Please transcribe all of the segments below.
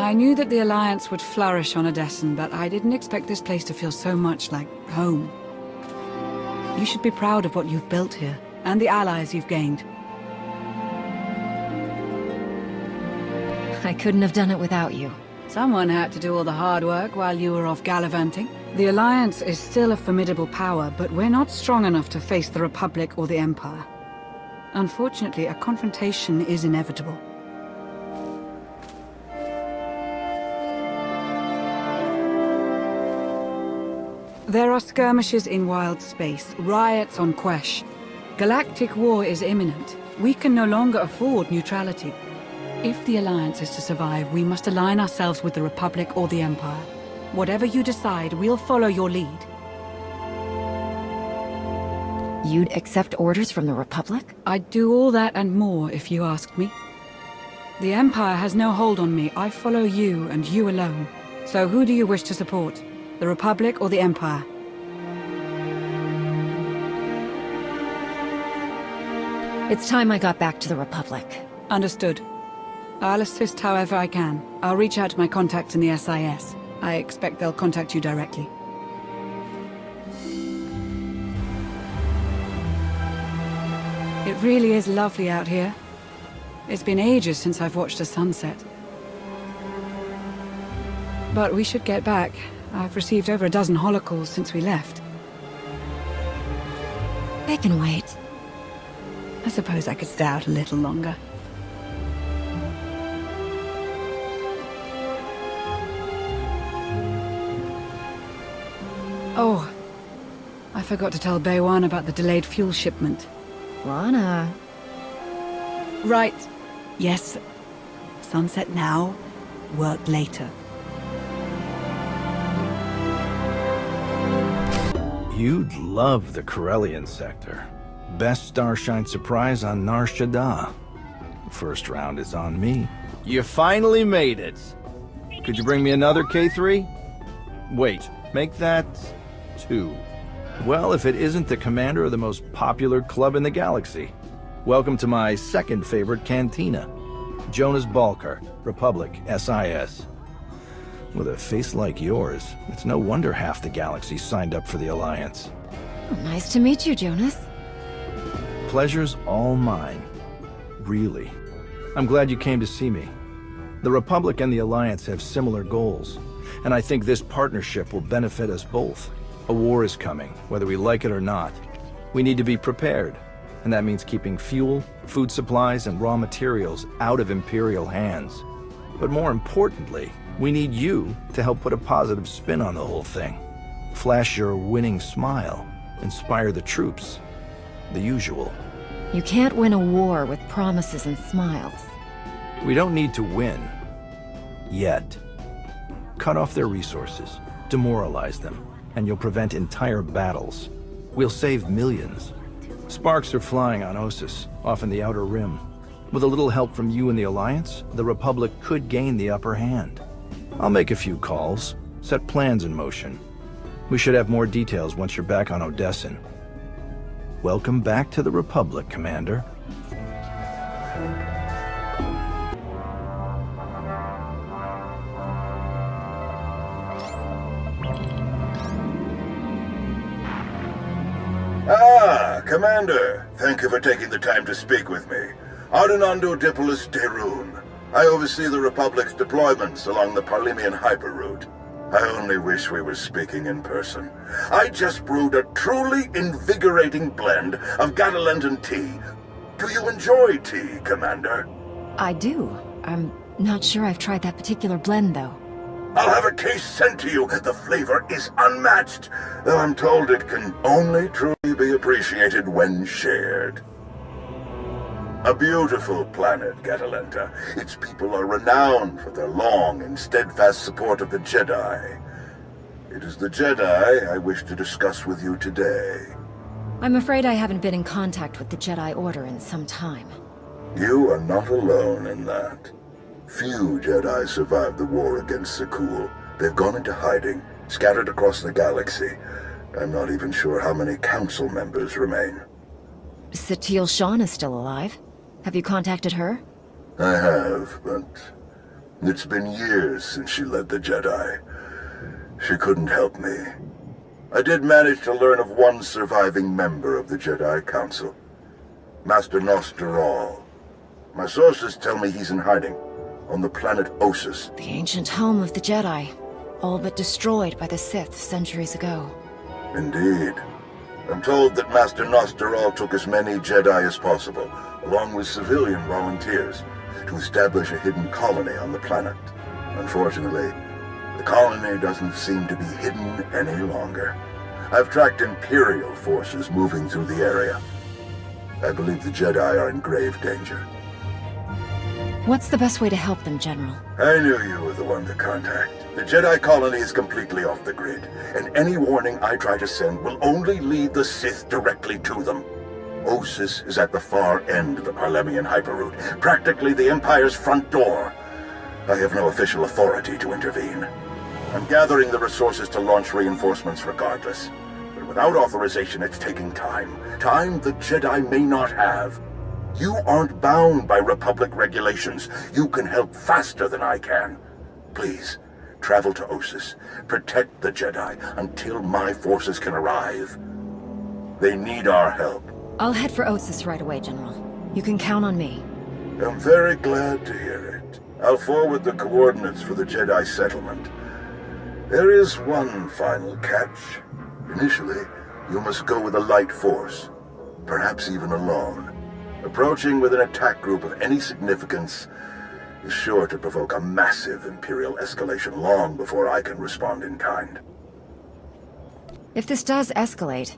I knew that the Alliance would flourish on Odessen, but I didn't expect this place to feel so much like home. You should be proud of what you've built here, and the allies you've gained. I couldn't have done it without you. Someone had to do all the hard work while you were off gallivanting. The Alliance is still a formidable power, but we're not strong enough to face the Republic or the Empire. Unfortunately, a confrontation is inevitable. There are skirmishes in wild space, riots on Quesh. Galactic war is imminent. We can no longer afford neutrality. If the Alliance is to survive, we must align ourselves with the Republic or the Empire. Whatever you decide, we'll follow your lead. You'd accept orders from the Republic? I'd do all that and more if you asked me. The Empire has no hold on me. I follow you and you alone. So who do you wish to support? The Republic or the Empire? It's time I got back to the Republic. Understood. I'll assist however I can. I'll reach out to my contacts in the SIS. I expect they'll contact you directly. It really is lovely out here. It's been ages since I've watched a sunset. But we should get back. I've received over a dozen holocalls since we left. They can wait. I suppose I could stay out a little longer. Oh, I forgot to tell Baywan about the delayed fuel shipment. Lana. Right. Yes. Sunset now, work later. You'd love the Corellian sector. Best Starshine surprise on Nar Shaddaa. First round is on me. You finally made it. Could you bring me another K3? Wait, make that 2. Well, if it isn't the commander of the most popular club in the galaxy. Welcome to my second favorite cantina. Jonas Balker, Republic, SIS. With a face like yours, it's no wonder half the galaxy signed up for the Alliance. Oh, nice to meet you, Jonas. Pleasure's all mine. Really. I'm glad you came to see me. The Republic and the Alliance have similar goals, and I think this partnership will benefit us both. A war is coming, whether we like it or not. We need to be prepared, and that means keeping fuel, food supplies, and raw materials out of Imperial hands. But more importantly, we need you to help put a positive spin on the whole thing. Flash your winning smile, inspire the troops. The usual. You can't win a war with promises and smiles. We don't need to win. Yet. Cut off their resources, demoralize them, and you'll prevent entire battles. We'll save millions. Sparks are flying on Ossus, off in the Outer Rim. With a little help from you and the Alliance, the Republic could gain the upper hand. I'll make a few calls, set plans in motion. We should have more details once you're back on Odessen. Welcome back to the Republic, Commander. Ah, Commander. Thank you for taking the time to speak with me. Ardinando Dipolis Derun. I oversee the Republic's deployments along the Parlemian hyperroute. I only wish we were speaking in person. I just brewed a truly invigorating blend of Gatalentan tea. Do you enjoy tea, Commander? I do. I'm not sure I've tried that particular blend, though. I'll have a case sent to you. The flavor is unmatched, though I'm told it can only truly be appreciated when shared. A beautiful planet, Gatalenta. Its people are renowned for their long and steadfast support of the Jedi. It is the Jedi I wish to discuss with you today. I'm afraid I haven't been in contact with the Jedi Order in some time. You are not alone in that. Few Jedi survived the war against Sakul. They've gone into hiding, scattered across the galaxy. I'm not even sure how many council members remain. Satil Shan is still alive. Have you contacted her? I have, but It's been years since she led the Jedi. She couldn't help me. I did manage to learn of one surviving member of the Jedi Council, Master Nosteral. My sources tell me he's in hiding, on the planet Ossus. The ancient home of the Jedi, all but destroyed by the Sith centuries ago. Indeed. I'm told that Master Nosteral took as many Jedi as possible, along with civilian volunteers, to establish a hidden colony on the planet. Unfortunately, the colony doesn't seem to be hidden any longer. I've tracked Imperial forces moving through the area. I believe the Jedi are in grave danger. What's the best way to help them, General? I knew you were the one to contact. The Jedi colony is completely off the grid, and any warning I try to send will only lead the Sith directly to them. Ossus is at the far end of the Parlemian hyperroute, practically the Empire's front door. I have no official authority to intervene. I'm gathering the resources to launch reinforcements regardless. But without authorization, it's taking time. Time the Jedi may not have. You aren't bound by Republic regulations. You can help faster than I can. Please, travel to Ossus. Protect the Jedi until my forces can arrive. They need our help. I'll head for Ossus right away, General. You can count on me. I'm very glad to hear it. I'll forward the coordinates for the Jedi settlement. There is one final catch. Initially, you must go with a light force, perhaps even alone. Approaching with an attack group of any significance is sure to provoke a massive Imperial escalation long before I can respond in kind. If this does escalate,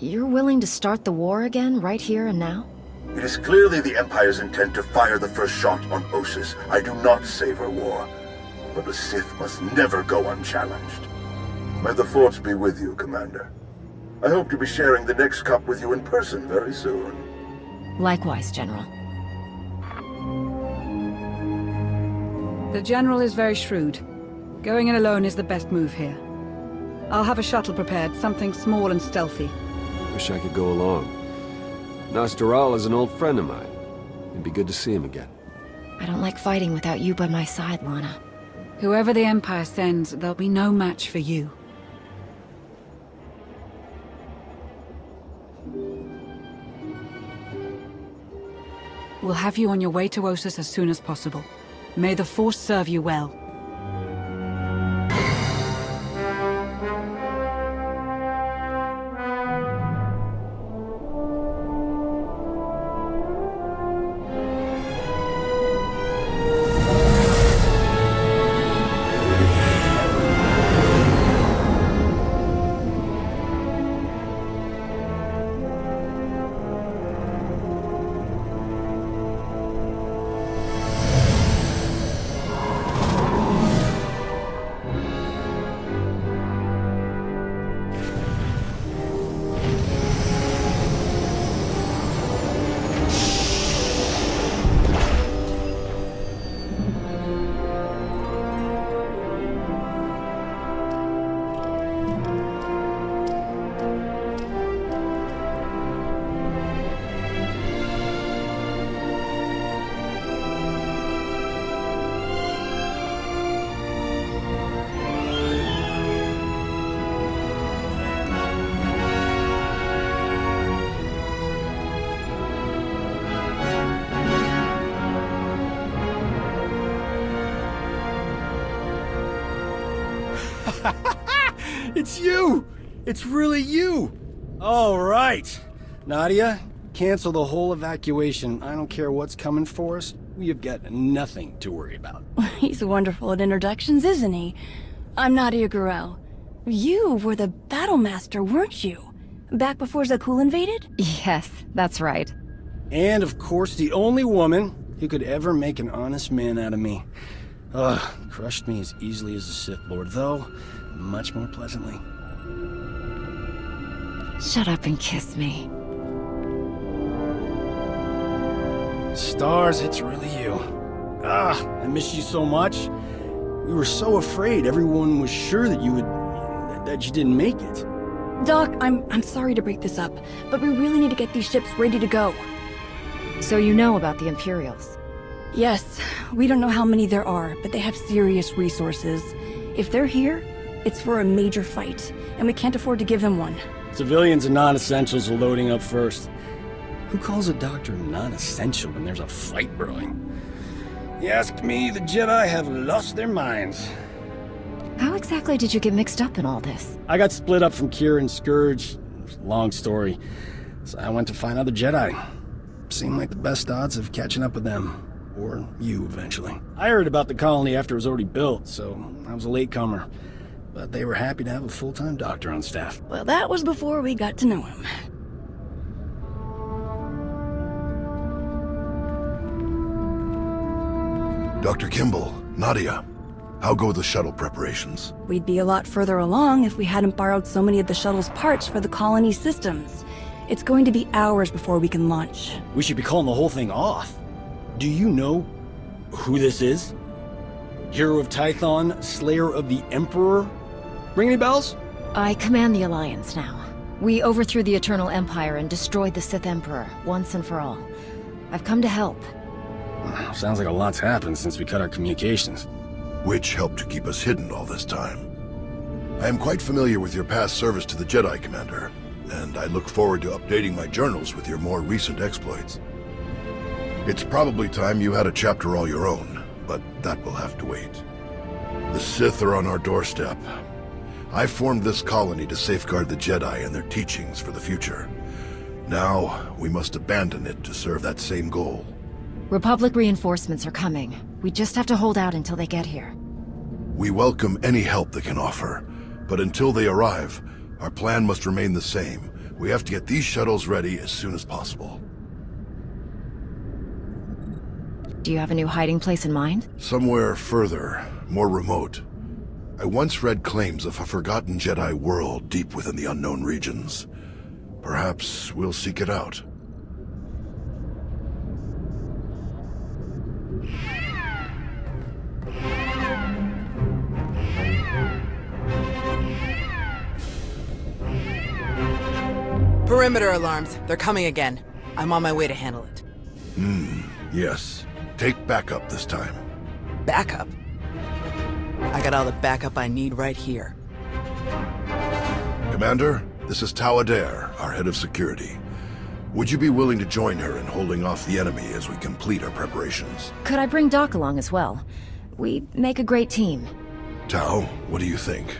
you're willing to start the war again right here and now? It is clearly the Empire's intent to fire the first shot on Ossus. I do not savor war, but the Sith must never go unchallenged. May the Force be with you, Commander. I hope to be sharing the next cup with you in person very soon. Likewise, General. The General is very shrewd. Going in alone is the best move here. I'll have a shuttle prepared, something small and stealthy. Wish I could go along. Nosteral is an old friend of mine. It'd be good to see him again. I don't like fighting without you by my side, Lana. Whoever the Empire sends, there'll be no match for you. We'll have you on your way to Ossus as soon as possible. May the Force serve you well. It's you! It's really you! All right. Nadia, cancel the whole evacuation. I don't care what's coming for us. We have got nothing to worry about. He's wonderful at introductions, isn't he? I'm Nadia Gurel. You were the battle master, weren't you? Back before Zakul invaded? Yes, that's right. And of course, the only woman who could ever make an honest man out of me. Ugh, crushed me as easily as a Sith Lord, though much more pleasantly. Shut up and kiss me. Stars, it's really you. I miss you so much. We were so afraid. Everyone was sure that you didn't make it. Doc, I'm sorry to break this up, but we really need to get these ships ready to go. So you know about the Imperials? Yes, we don't know how many there are, but they have serious resources. If they're here, it's for a major fight, and we can't afford to give them one. Civilians and non-essentials are loading up first. Who calls a doctor non-essential when there's a fight brewing? You ask me, the Jedi have lost their minds. How exactly did you get mixed up in all this? I got split up from Kira and Scourge. Long story. So I went to find other Jedi. Seemed like the best odds of catching up with them. Or you, eventually. I heard about the colony after it was already built, so I was a latecomer. But they were happy to have a full-time doctor on staff. Well, that was before we got to know him. Dr. Kimball, Nadia, how go the shuttle preparations? We'd be a lot further along if we hadn't borrowed so many of the shuttle's parts for the colony systems. It's going to be hours before we can launch. We should be calling the whole thing off. Do you know who this is? Hero of Tython, Slayer of the Emperor? Ring any bells? I command the Alliance now. We overthrew the Eternal Empire and destroyed the Sith Emperor, once and for all. I've come to help. Sounds like a lot's happened since we cut our communications. Which helped to keep us hidden all this time. I am quite familiar with your past service to the Jedi, Commander, and I look forward to updating my journals with your more recent exploits. It's probably time you had a chapter all your own, but that will have to wait. The Sith are on our doorstep. I formed this colony to safeguard the Jedi and their teachings for the future. Now, we must abandon it to serve that same goal. Republic reinforcements are coming. We just have to hold out until they get here. We welcome any help they can offer, but until they arrive, our plan must remain the same. We have to get these shuttles ready as soon as possible. Do you have a new hiding place in mind? Somewhere further, more remote. I once read claims of a forgotten Jedi world deep within the unknown regions. Perhaps we'll seek it out. Perimeter alarms. They're coming again. I'm on my way to handle it. Yes. Take backup this time. Backup? I got all the backup I need right here. Commander, this is Tau Adair, our head of security. Would you be willing to join her in holding off the enemy as we complete our preparations? Could I bring Doc along as well? We make a great team. Tau, what do you think?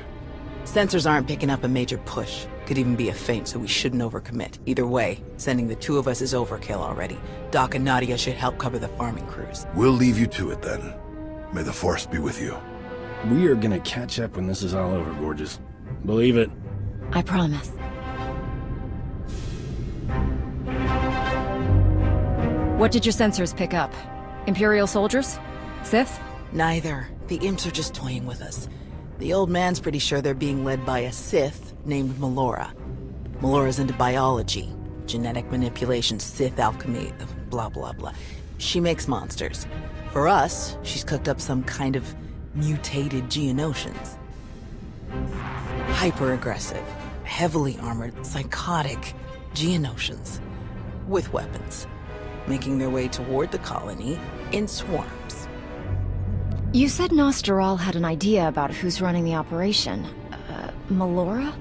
Sensors aren't picking up a major push. Could even be a feint, so we shouldn't overcommit. Either way, sending the two of us is overkill already. Doc and Nadia should help cover the farming crews. We'll leave you to it then. May the Force be with you. We are gonna catch up when this is all over, gorgeous. Believe it. I promise. What did your sensors pick up? Imperial soldiers? Sith? Neither. The imps are just toying with us. The old man's pretty sure they're being led by a Sith named Melora. Melora's into biology, genetic manipulation, Sith alchemy, blah blah blah. She makes monsters. For us, she's cooked up some kind of mutated Geonosians. Hyper-aggressive, heavily armored, psychotic Geonosians. With weapons. Making their way toward the colony in swarms. You said Nosteral had an idea about who's running the operation. Melora?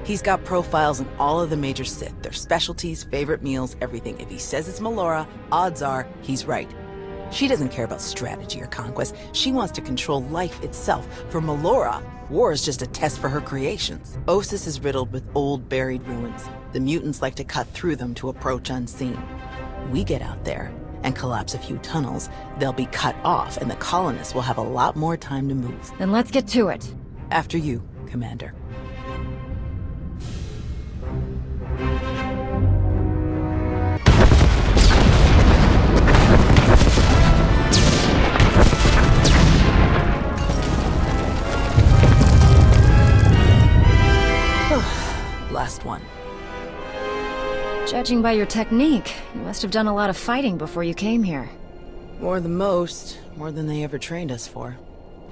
He's got profiles in all of the major Sith, their specialties, favorite meals, everything. If he says it's Melora, odds are he's right. She doesn't care about strategy or conquest. She wants to control life itself. For Melora, war is just a test for her creations. Ossus is riddled with old, buried ruins. The mutants like to cut through them to approach unseen. We get out there and collapse a few tunnels, they'll be cut off, and the colonists will have a lot more time to move. Then let's get to it. After you, Commander. Last one. Judging by your technique, you must have done a lot of fighting before you came here. More than most, more than they ever trained us for.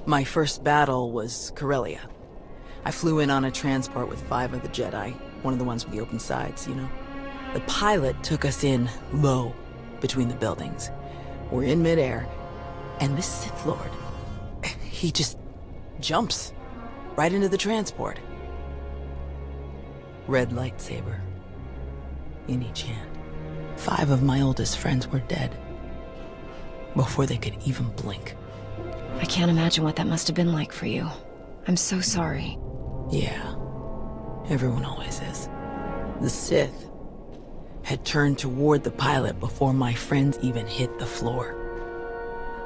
My first battle was Corellia. I flew in on a transport with 5 of the Jedi, one of the ones with the open sides, you know. The pilot took us in low, between the buildings. We're in midair, And this Sith Lord, he just jumps right into the transport. Red lightsaber in each hand. 5 of my oldest friends were dead before they could even blink. I can't imagine what that must have been like for you. I'm so sorry. Yeah, everyone always is. The Sith had turned toward the pilot before my friends even hit the floor.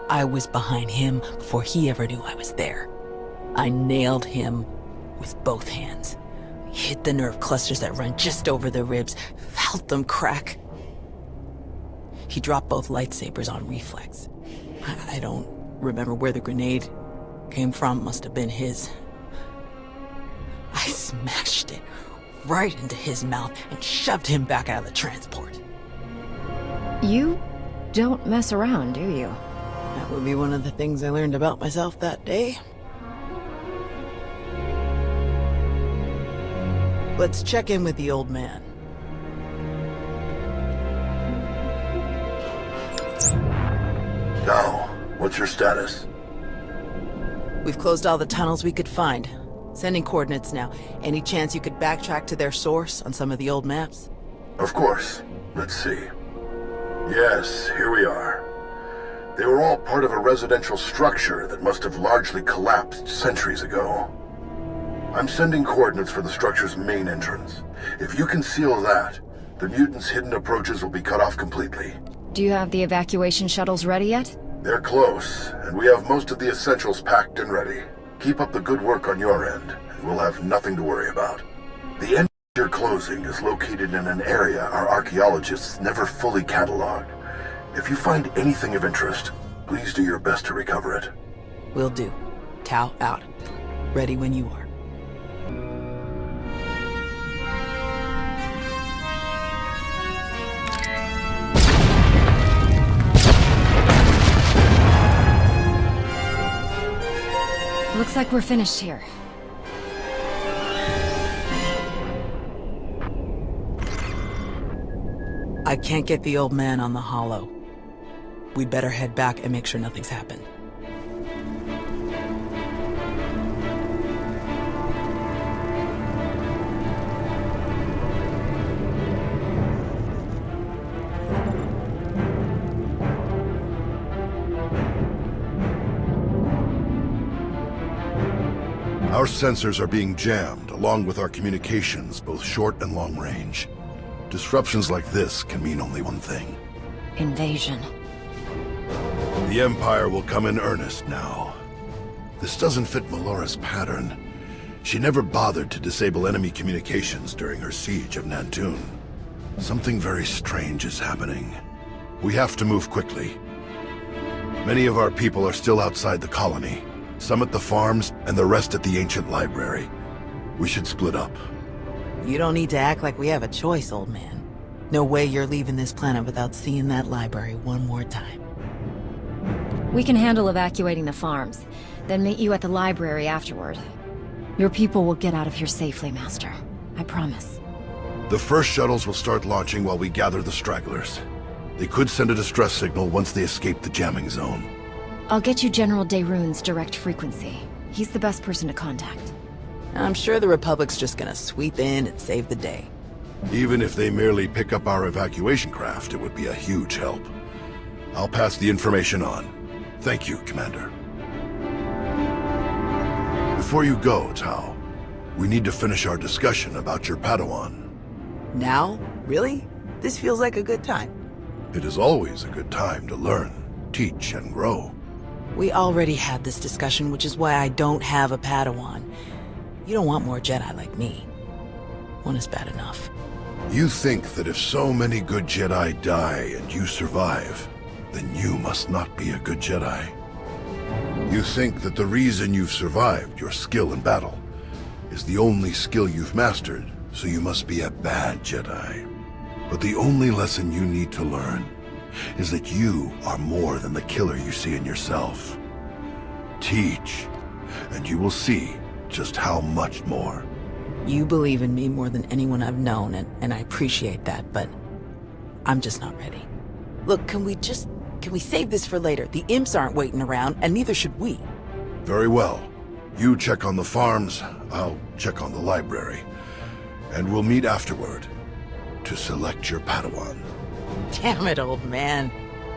I was behind him before he ever knew I was there. I nailed him with both hands. Hit the nerve clusters that run just over the ribs, felt them crack. He dropped both lightsabers on reflex. I don't remember where the grenade came from, must have been his. I smashed it right into his mouth and shoved him back out of the transport. You don't mess around, do you? That would be one of the things I learned about myself that day. Let's check in with the old man. Now, what's your status? We've closed all the tunnels we could find. Sending coordinates now. Any chance you could backtrack to their source on some of the old maps? Of course. Let's see. Yes, here we are. They were all part of a residential structure that must have largely collapsed centuries ago. I'm sending coordinates for the structure's main entrance. If you can seal that, the mutants' hidden approaches will be cut off completely. Do you have the evacuation shuttles ready yet? They're close, and we have most of the essentials packed and ready. Keep up the good work on your end, and we'll have nothing to worry about. The end you're closing is located in an area our archaeologists never fully cataloged. If you find anything of interest, please do your best to recover it. Will do. Tau out. Ready when you are. Looks like we're finished here. I can't get the old man on the holo. We'd better head back and make sure nothing's happened. Our sensors are being jammed, along with our communications, both short and long range. Disruptions like this can mean only one thing. Invasion. The Empire will come in earnest now. This doesn't fit Melora's pattern. She never bothered to disable enemy communications during her siege of Nantoon. Something very strange is happening. We have to move quickly. Many of our people are still outside the colony. Some at the farms, and the rest at the ancient library. We should split up. You don't need to act like we have a choice, old man. No way you're leaving this planet without seeing that library one more time. We can handle evacuating the farms, then meet you at the library afterward. Your people will get out of here safely, Master. I promise. The first shuttles will start launching while we gather the stragglers. They could send a distress signal once they escape the jamming zone. I'll get you General Daeroon's direct frequency. He's the best person to contact. I'm sure the Republic's just gonna sweep in and save the day. Even if they merely pick up our evacuation craft, it would be a huge help. I'll pass the information on. Thank you, Commander. Before you go, Tau, we need to finish our discussion about your Padawan. Now? Really? This feels like a good time. It is always a good time to learn, teach, and grow. We already had this discussion, which is why I don't have a Padawan. You don't want more Jedi like me. One is bad enough. You think that if so many good Jedi die and you survive, then you must not be a good Jedi. You think that the reason you've survived, your skill in battle, is the only skill you've mastered, so you must be a bad Jedi. But the only lesson you need to learn is that you are more than the killer you see in yourself. Teach, and you will see just how much more. You believe in me more than anyone I've known, and I appreciate that, but I'm just not ready. Look, can we just Can we save this for later? The imps aren't waiting around, and neither should we. Very well. You check on the farms, I'll check on the library. And we'll meet afterward to select your Padawan. Damn it, old man.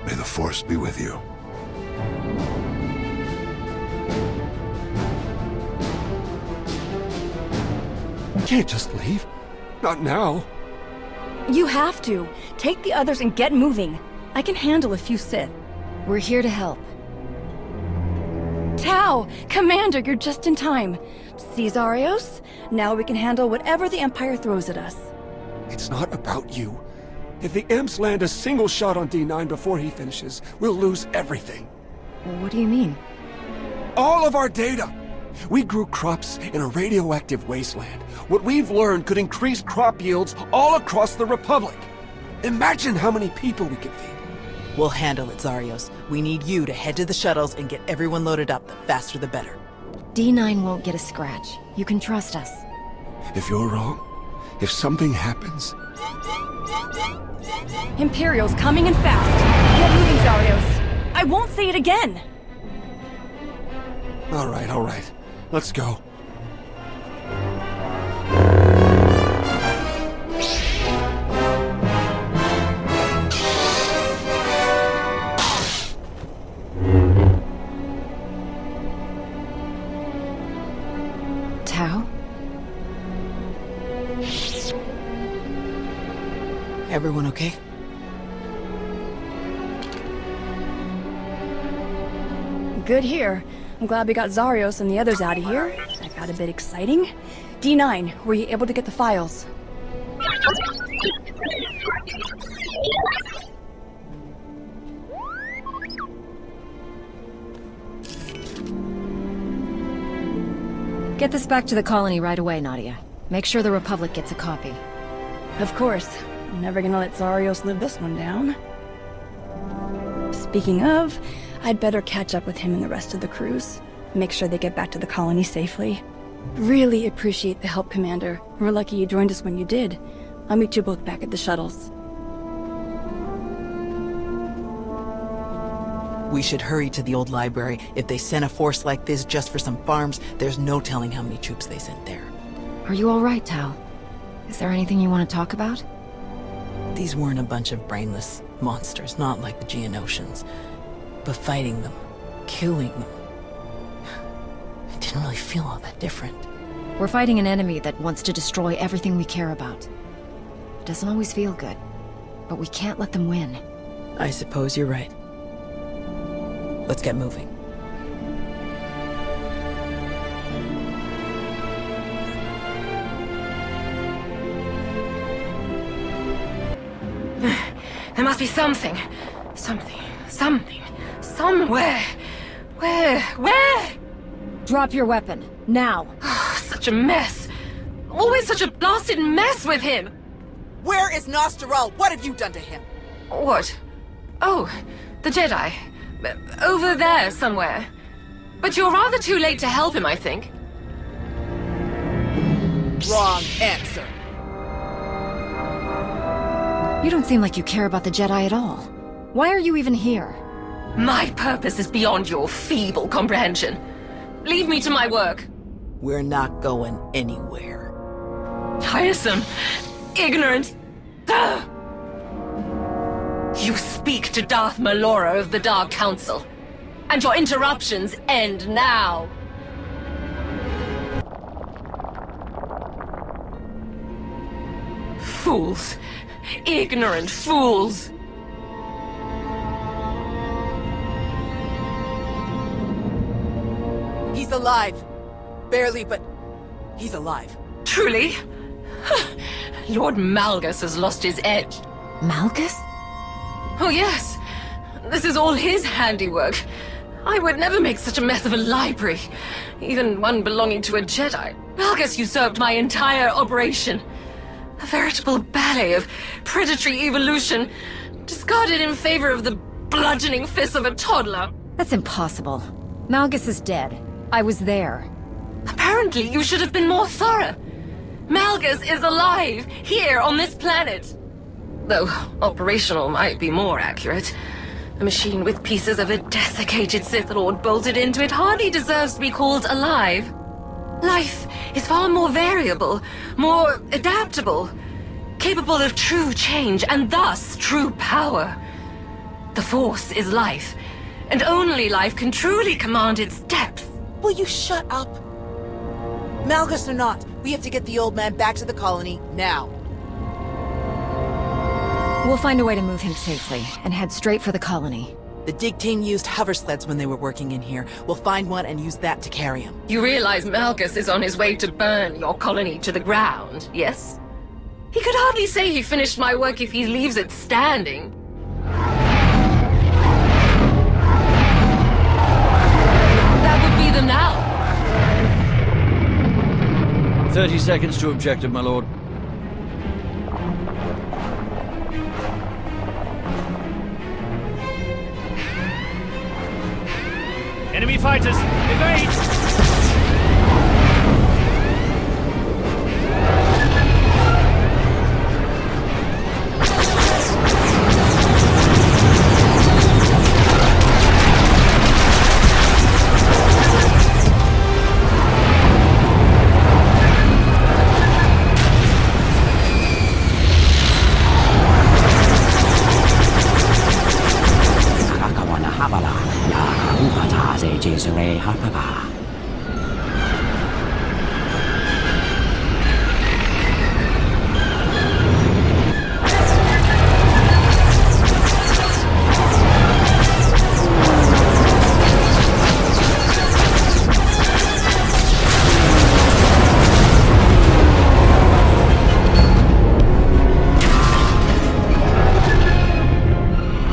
May the Force be with you. We can't just leave. Not now. You have to. Take the others and get moving. I can handle a few Sith. We're here to help. Tau! Commander, you're just in time. See, Zarios? Now we can handle whatever the Empire throws at us. It's not about you. If the imps land a single shot on D9 before he finishes, we'll lose everything. What do you mean? All of our data! We grew crops in a radioactive wasteland. What we've learned could increase crop yields all across the Republic. Imagine how many people we could feed. We'll handle it, Zarios. We need you to head to the shuttles and get everyone loaded up. The faster the better. D9 won't get a scratch. You can trust us. If you're wrong, if something happens... Imperial's coming in fast. Get moving, Zarios. I won't say it again. All right. Let's go. Tau? Everyone okay? Good here. I'm glad we got Zarios and the others out of here. That got a bit exciting. D9, were you able to get the files? Get this back to the colony right away, Nadia. Make sure the Republic gets a copy. Of course. I'm never gonna let Zarios live this one down. Speaking of, I'd better catch up with him and the rest of the crews. Make sure they get back to the colony safely. Really appreciate the help, Commander. We're lucky you joined us when you did. I'll meet you both back at the shuttles. We should hurry to the old library. If they sent a force like this just for some farms, there's no telling how many troops they sent there. Are you all right, Tau? Is there anything you want to talk about? These weren't a bunch of brainless monsters, not like the Geonosians. But fighting them, killing them, it didn't really feel all that different. We're fighting an enemy that wants to destroy everything we care about. It doesn't always feel good, but we can't let them win. I suppose you're right. Let's get moving. There must be something. Somewhere. Where? Drop your weapon, now. Such a mess. Always such a blasted mess with him. Where is Nostaral? What have you done to him? What? Oh, the Jedi. Over there somewhere. But you're rather too late to help him, I think. Wrong answer. You don't seem like you care about the Jedi at all. Why are you even here? My purpose is beyond your feeble comprehension. Leave me to my work. We're not going anywhere. Tiresome. Ignorant. Ugh. You speak to Darth Malora of the Dark Council. And your interruptions end now. Fools. Ignorant fools. He's alive. Barely, but he's alive. Truly? Lord Malgus has lost his edge. Malgus? Oh yes. This is all his handiwork. I would never make such a mess of a library, even one belonging to a Jedi. Malgus usurped my entire operation. A veritable ballet of predatory evolution, discarded in favor of the bludgeoning fists of a toddler. That's impossible. Malgus is dead. I was there. Apparently, you should have been more thorough. Malgus is alive, here on this planet. Though operational might be more accurate. A machine with pieces of a desiccated Sith Lord bolted into it hardly deserves to be called alive. Life is far more variable, more adaptable, capable of true change, and thus true power. The Force is life, and only life can truly command its depth. Will you shut up? Malgus or not, we have to get the old man back to the colony, now. We'll find a way to move him safely, and head straight for the colony. The dig team used hover sleds when they were working in here. We'll find one and use that to carry him. You realize Malgus is on his way to burn your colony to the ground, yes? He could hardly say he finished my work if he leaves it standing. That would be them now. 30 seconds to objective, my lord. Enemy fighters, evade!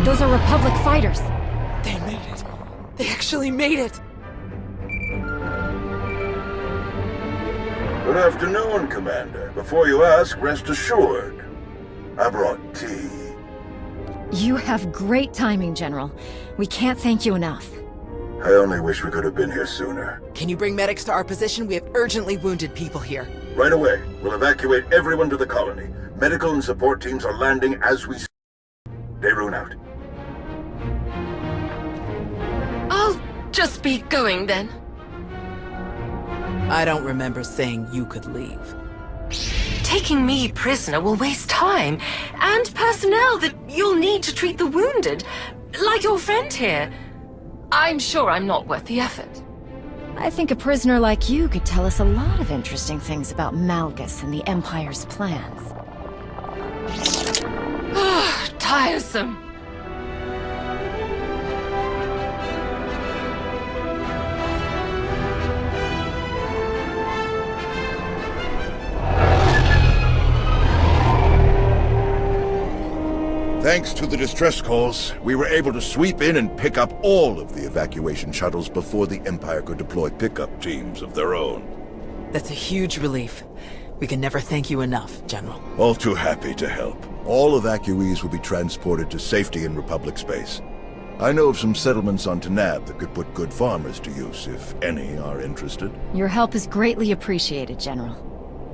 Those are Republic fighters. They made it. They actually made it. Good afternoon, Commander. Before you ask, rest assured. I brought tea. You have great timing, General. We can't thank you enough. I only wish we could have been here sooner. Can you bring medics to our position? We have urgently wounded people here. Right away. We'll evacuate everyone to the colony. Medical and support teams are landing as we speak. Dayrun out. I'll just be going then. I don't remember saying you could leave. Taking me prisoner will waste time, and personnel that you'll need to treat the wounded, like your friend here. I'm sure I'm not worth the effort. I think a prisoner like you could tell us a lot of interesting things about Malgus and the Empire's plans. Tiresome. Thanks to the distress calls, we were able to sweep in and pick up all of the evacuation shuttles before the Empire could deploy pickup teams of their own. That's a huge relief. We can never thank you enough, General. All too happy to help. All evacuees will be transported to safety in Republic space. I know of some settlements on Tanab that could put good farmers to use, if any are interested. Your help is greatly appreciated, General.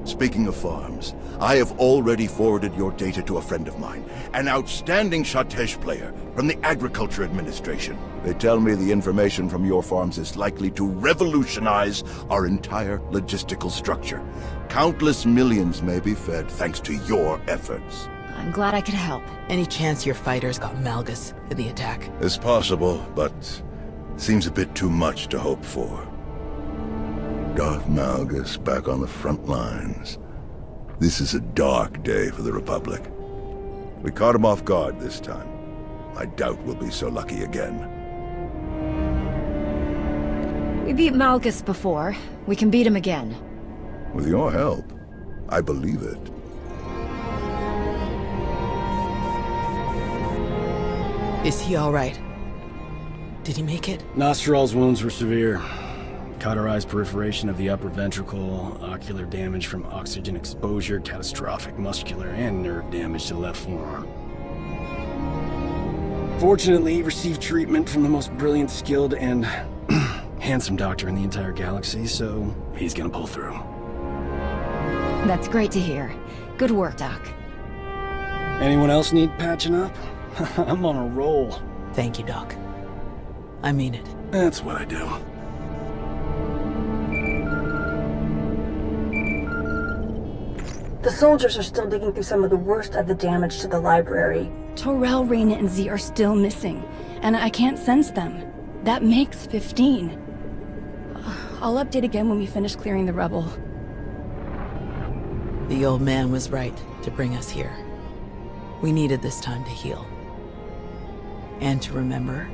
Speaking of farms, I have already forwarded your data to a friend of mine, an outstanding Shatej player from the Agriculture Administration. They tell me the information from your farms is likely to revolutionize our entire logistical structure. Countless millions may be fed thanks to your efforts. I'm glad I could help. Any chance your fighters got Malgus in the attack? It's possible, but seems a bit too much to hope for. Darth Malgus back on the front lines. This is a dark day for the Republic. We caught him off guard this time. I doubt we'll be so lucky again. We beat Malgus before. We can beat him again. With your help, I believe it. Is he all right? Did he make it? Nostral's wounds were severe. Cauterized perforation of the upper ventricle, ocular damage from oxygen exposure, catastrophic muscular and nerve damage to the left forearm. Fortunately, he received treatment from the most brilliant, skilled, and handsome doctor in the entire galaxy, so he's gonna pull through. That's great to hear. Good work, Doc. Anyone else need patching up? I'm on a roll. Thank you, Doc. I mean it. That's what I do. The soldiers are still digging through some of the worst of the damage to the library. Torel, Reyna, and Z are still missing, and I can't sense them. That makes 15. I'll update again when we finish clearing the rubble. The old man was right to bring us here. We needed this time to heal. And to remember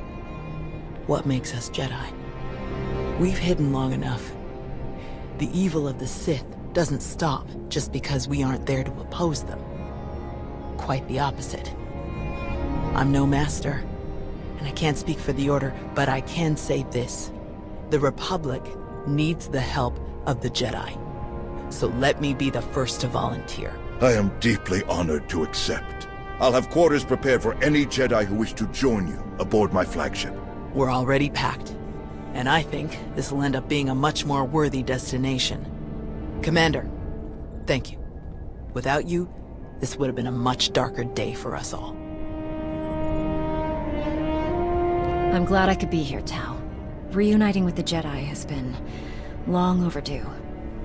what makes us Jedi. We've hidden long enough. The evil of the Sith doesn't stop just because we aren't there to oppose them. Quite the opposite. I'm no master, and I can't speak for the Order, but I can say this. The Republic needs the help of the Jedi. So let me be the first to volunteer. I am deeply honored to accept. I'll have quarters prepared for any Jedi who wish to join you aboard my flagship. We're already packed, and I think this will end up being a much more worthy destination. Commander, thank you. Without you, this would have been a much darker day for us all. I'm glad I could be here, Tao. Reuniting with the Jedi has been long overdue.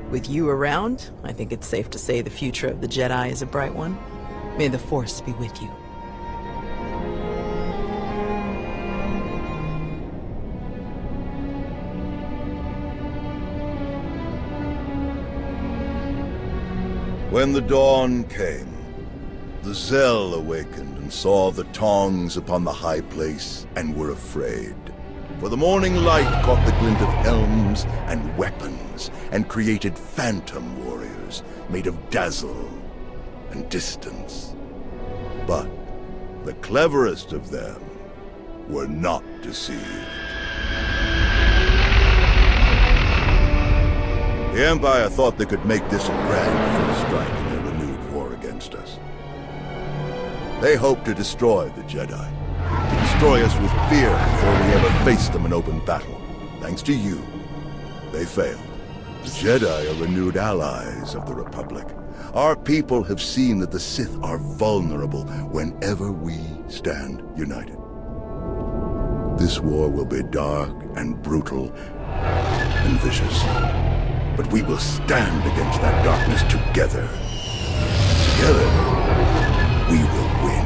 With you around, I think it's safe to say the future of the Jedi is a bright one. May the Force be with you. When the dawn came, the Zell awakened and saw the tongs upon the high place and were afraid. For the morning light caught the glint of helms and weapons and created phantom warriors made of dazzle and distance. But the cleverest of them were not deceived. The Empire thought they could make this a grand first strike in their renewed war against us. They hoped to destroy the Jedi, to destroy us with fear before we ever faced them in open battle. Thanks to you, they failed. The Jedi are renewed allies of the Republic. Our people have seen that the Sith are vulnerable whenever we stand united. This war will be dark and brutal and vicious. But we will stand against that darkness together. Together, we will win.